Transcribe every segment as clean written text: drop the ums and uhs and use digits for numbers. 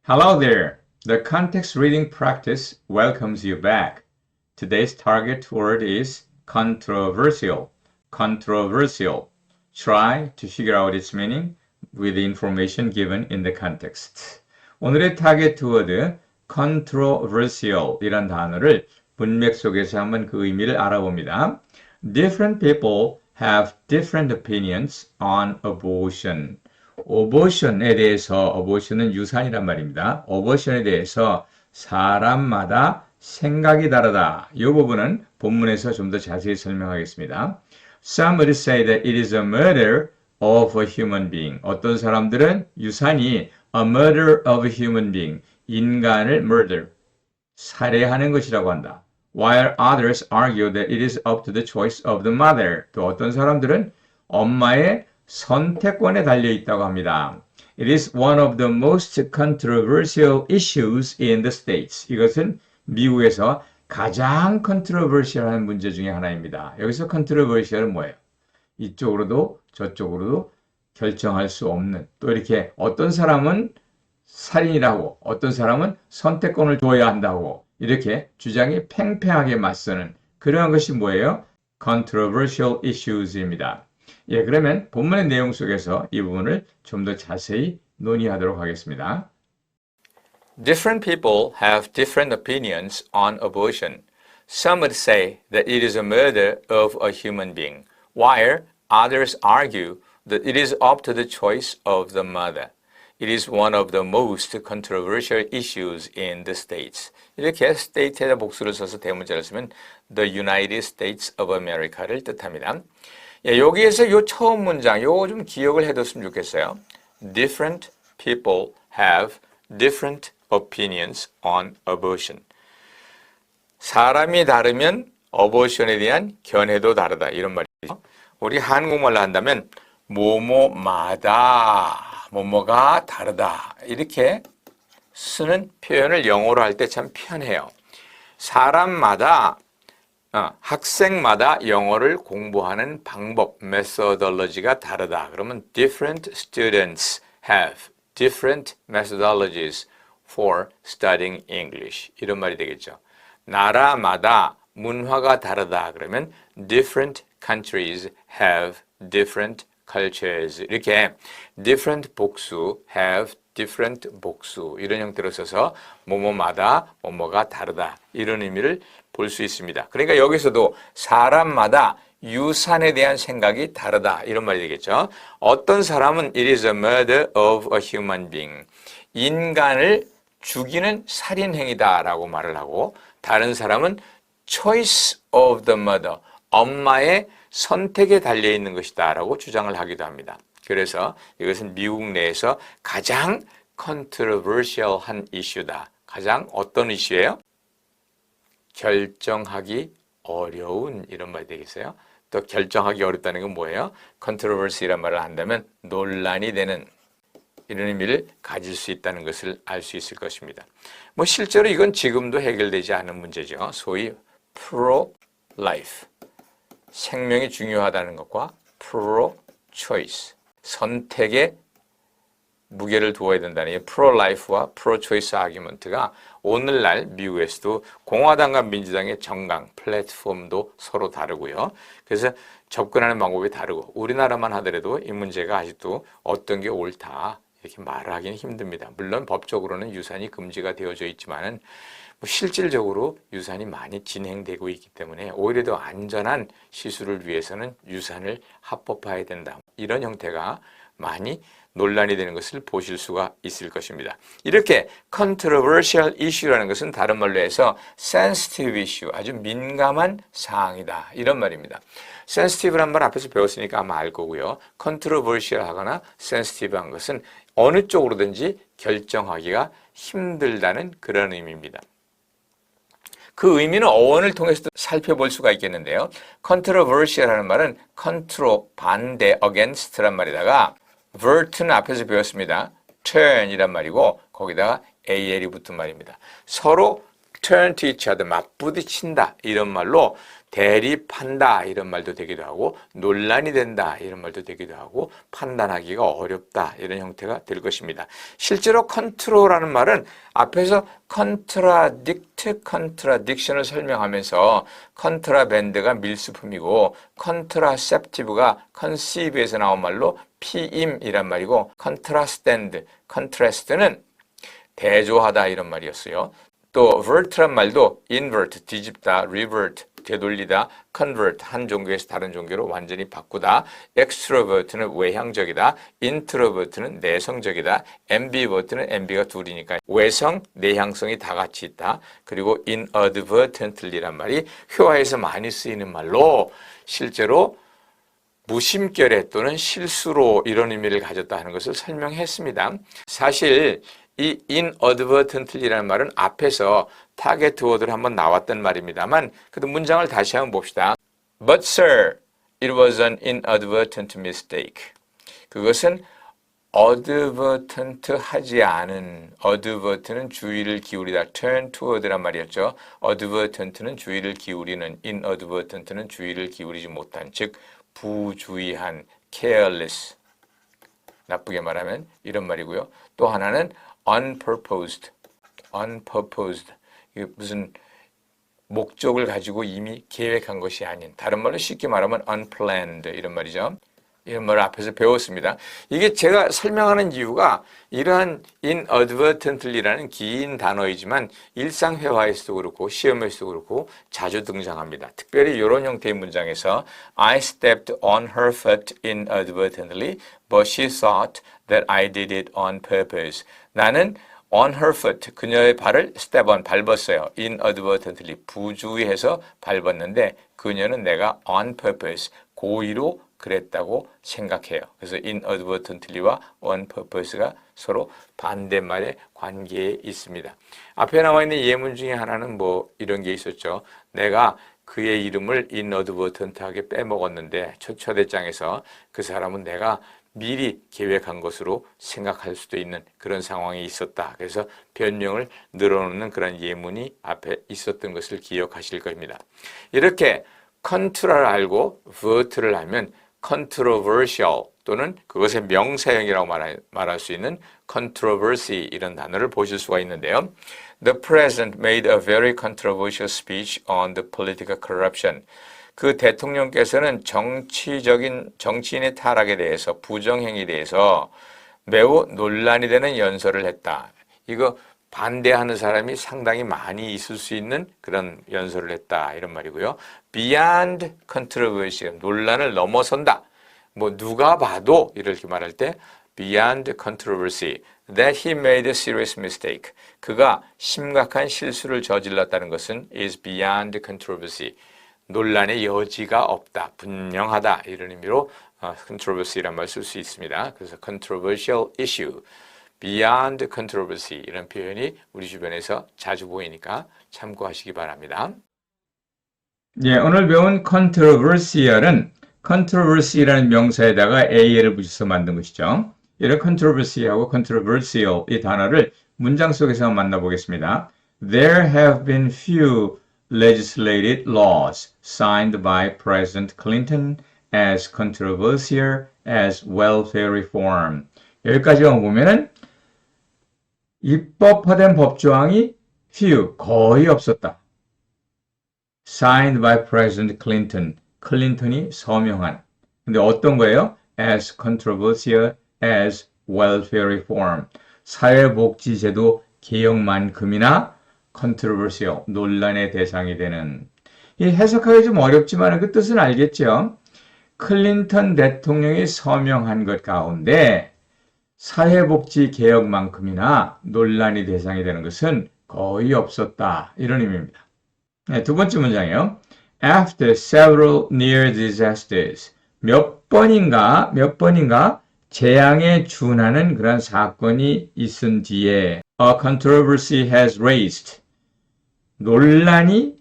Hello there. The context reading practice welcomes you back. Today's target word is controversial. Controversial. Try to figure out its meaning with the information given in the context. 오늘의 타겟 워드 controversial 이란 단어를 문맥 속에서 한번 그 의미를 알아봅니다. Different people have different opinions on abortion. abortion에 대해서, abortion은 유산이란 말입니다. abortion에 대해서 사람마다 생각이 다르다. 이 부분은 본문에서 좀 더 자세히 설명하겠습니다. Some would say that it is a murder of a human being. 어떤 사람들은 유산이 a murder of a human being, 인간을 murder, 살해하는 것이라고 한다. While others argue that it is up to the choice of the mother. 또 어떤 사람들은 엄마의 선택권에 달려 있다고 합니다. It is one of the most controversial issues in the States. 이것은 미국에서 가장 controversial한 문제 중에 하나입니다. 여기서 controversial은 뭐예요? 이쪽으로도 저쪽으로도 결정할 수 없는, 또 이렇게 어떤 사람은 살인이라고 어떤 사람은 선택권을 줘야 한다고 이렇게 주장이 팽팽하게 맞서는 그러한 것이 뭐예요? controversial issues입니다. 예, 그러면 본문의 내용 속에서 이 부분을 좀 더 자세히 논의하도록 하겠습니다. Different people have different opinions on abortion. Some would say that it is a murder of a human being, while others argue that it is up to the choice of the mother. It is one of the most controversial issues in the States. 이렇게 state에다 복수를 써서 대문자를 쓰면 the United States of America를 뜻합니다. 예, 여기에서 요 처음 문장 요거 좀 기억을 해뒀으면 좋겠어요. Different people have different opinions on abortion. 사람이 다르면 어보션에 대한 견해도 다르다 이런 말이죠. 우리 한국말로 한다면 뭐뭐마다 뭐뭐가 다르다 이렇게 쓰는 표현을 영어로 할 때 참 편해요. 사람마다 학생마다 영어를 공부하는 방법, methodology가 다르다. 그러면 different students have different methodologies for studying English. 이런 말이 되겠죠. 나라마다 문화가 다르다. 그러면 different countries have different cultures. 이렇게 different 복수, have different 복수 이런 형태로 써서 뭐뭐마다 뭐뭐가 다르다. 이런 의미를 볼 수 있습니다. 그러니까 여기서도 사람마다 유산에 대한 생각이 다르다. 이런 말이 되겠죠. 어떤 사람은 it is a murder of a human being. 인간을 죽이는 살인행위다라고 말을 하고 다른 사람은 choice of the mother. 엄마의 선택에 달려있는 것이다 라고 주장을 하기도 합니다. 그래서 이것은 미국 내에서 가장 controversial한 이슈다. 가장 어떤 이슈예요? 결정하기 어려운 이런 말이 되겠어요. 또 결정하기 어렵다는 건 뭐예요? controversy란 말을 한다면 논란이 되는 이런 의미를 가질 수 있다는 것을 알 수 있을 것입니다. 뭐 실제로 이건 지금도 해결되지 않은 문제죠. 소위 pro-life. 생명이 중요하다는 것과 pro-choice. 선택에 무게를 두어야 된다는 이 pro-life와 pro-choice 아규먼트가 오늘날 미국에서도 공화당과 민주당의 정강, 플랫폼도 서로 다르고요. 그래서 접근하는 방법이 다르고 우리나라만 하더라도 이 문제가 아직도 어떤 게 옳다 이렇게 말을 하기는 힘듭니다. 물론 법적으로는 유산이 금지가 되어져 있지만은 실질적으로 유산이 많이 진행되고 있기 때문에 오히려 더 안전한 시술을 위해서는 유산을 합법화해야 된다. 이런 형태가 많이 논란이 되는 것을 보실 수가 있을 것입니다. 이렇게 controversial issue라는 것은 다른 말로 해서 sensitive issue, 아주 민감한 사항이다. 이런 말입니다. sensitive란 말 앞에서 배웠으니까 아마 알 거고요. controversial 하거나 sensitive한 것은 어느 쪽으로든지 결정하기가 힘들다는 그런 의미입니다. 그 의미는 어원을 통해서도 살펴볼 수가 있겠는데요. controversial하는 말은 control, 반대, against란 말에다가 vert는 앞에서 배웠습니다. turn이란 말이고 거기다가 al이 붙은 말입니다. 서로 turn to each other, 맞부딪힌다 이런 말로 대립한다 이런 말도 되기도 하고 논란이 된다 이런 말도 되기도 하고 판단하기가 어렵다 이런 형태가 될 것입니다. 실제로 컨트롤하는 말은 앞에서 contradict, contradiction을 설명하면서 컨트라밴드가 밀수품이고 contraceptive가 conceive에서 나온 말로 피임이란 말이고 contrastand, contrast는 대조하다 이런 말이었어요. 또 vert란 말도 invert, 뒤집다, revert, 되돌리다, convert, 한 종교에서 다른 종교로 완전히 바꾸다, extrovert는 외향적이다, introvert는 내성적이다, ambivert는 ambi가 둘이니까 외성, 내향성이 다 같이 있다. 그리고 inadvertently란 말이 회화에서 많이 쓰이는 말로 실제로 무심결에 또는 실수로 이런 의미를 가졌다 하는 것을 설명했습니다. 사실 이 inadvertently라는 말은 앞에서 타겟 워드로 한번 나왔던 말입니다만 그래도 문장을 다시 한번 봅시다. But sir, it was an inadvertent mistake. 그것은 advertent 하지 않은, advertent는 주의를 기울이다, turn toward란 말이었죠. advertent는 주의를 기울이는, inadvertent는 주의를 기울이지 못한, 즉 부주의한, careless, 나쁘게 말하면 이런 말이고요. 또 하나는 unpurposed, unpurposed, 이게 무슨 목적을 가지고 이미 계획한 것이 아닌, 다른 말로 쉽게 말하면 unplanned 이런 말이죠. 이런 말을 앞에서 배웠습니다. 이게 제가 설명하는 이유가 이러한 inadvertently라는 긴 단어이지만 일상회화에서도 그렇고 시험에서도 그렇고 자주 등장합니다. 특별히 이런 형태의 문장에서 I stepped on her foot inadvertently, but she thought that I did it on purpose. 나는 on her foot, 그녀의 발을 step on, 밟았어요. inadvertently, 부주의해서 밟았는데 그녀는 내가 on purpose, 고의로 그랬다고 생각해요. 그래서 inadvertently와 on purpose가 서로 반대말의 관계에 있습니다. 앞에 나와 있는 예문 중에 하나는 뭐 이런 게 있었죠. 내가 그의 이름을 inadvertent하게 빼먹었는데 초대장에서 그 사람은 내가 미리 계획한 것으로 생각할 수도 있는 그런 상황이 있었다. 그래서 변명을 늘어놓는 그런 예문이 앞에 있었던 것을 기억하실 겁니다. 이렇게 contr를 알고 vert를 알면 controversial 또는 그것의 명사형이라고 말할 수 있는 controversy 이런 단어를 보실 수가 있는데요. The president made a very controversial speech on the political corruption. 그 대통령께서는 정치인의 타락에 대해서 부정행위에 대해서 매우 논란이 되는 연설을 했다. 이거 반대하는 사람이 상당히 많이 있을 수 있는 그런 연설을 했다 이런 말이고요. Beyond controversy, 논란을 넘어선다. 뭐 누가 봐도 이렇게 말할 때 beyond controversy, that he made a serious mistake. 그가 심각한 실수를 저질렀다는 것은 is beyond controversy. 논란의 여지가 없다, 분명하다 이런 의미로 controversy란 말 쓸 수 있습니다. 그래서 controversial issue, beyond controversy 이런 표현이 우리 주변에서 자주 보이니까 참고하시기 바랍니다. 예, 오늘 배운 controversial은 controversy라는 명사에다가 al을 붙여서 만든 것이죠. 이런 controversy하고 controversial 이 단어를 문장 속에서 만나보겠습니다. There have been few legislated laws signed by President Clinton as controversial as welfare reform. 여기까지만 보면은 입법화된 법조항이 few, 거의 없었다. Signed by President Clinton, 클린턴이 서명한. 근데 어떤 거예요? As controversial as welfare reform. 사회복지제도 개혁만큼이나 controversial, 논란의 대상이 되는. 이 해석하기 좀 어렵지만 그 뜻은 알겠죠? 클린턴 대통령이 서명한 것 가운데 사회복지 개혁만큼이나 논란이 대상이 되는 것은 거의 없었다. 이런 의미입니다. 네, 두 번째 문장이에요. After several near disasters, 몇 번인가 재앙에 준하는 그런 사건이 있은 뒤에 a controversy has raised, 논란이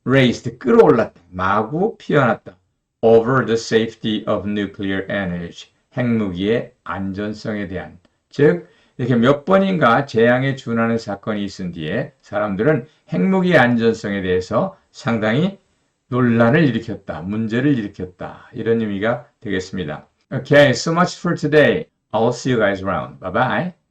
raised, 끌어올랐다, 마구 피어났다. over the safety of nuclear energy, 핵무기의 안전성에 대한. 즉 이렇게 몇 번인가 재앙에 준하는 사건이 있은 뒤에 사람들은 핵무기 안전성에 대해서 상당히 논란을 일으켰다, 문제를 일으켰다 이런 의미가 되겠습니다. Okay, so much for today. I'll see you guys around. Bye bye.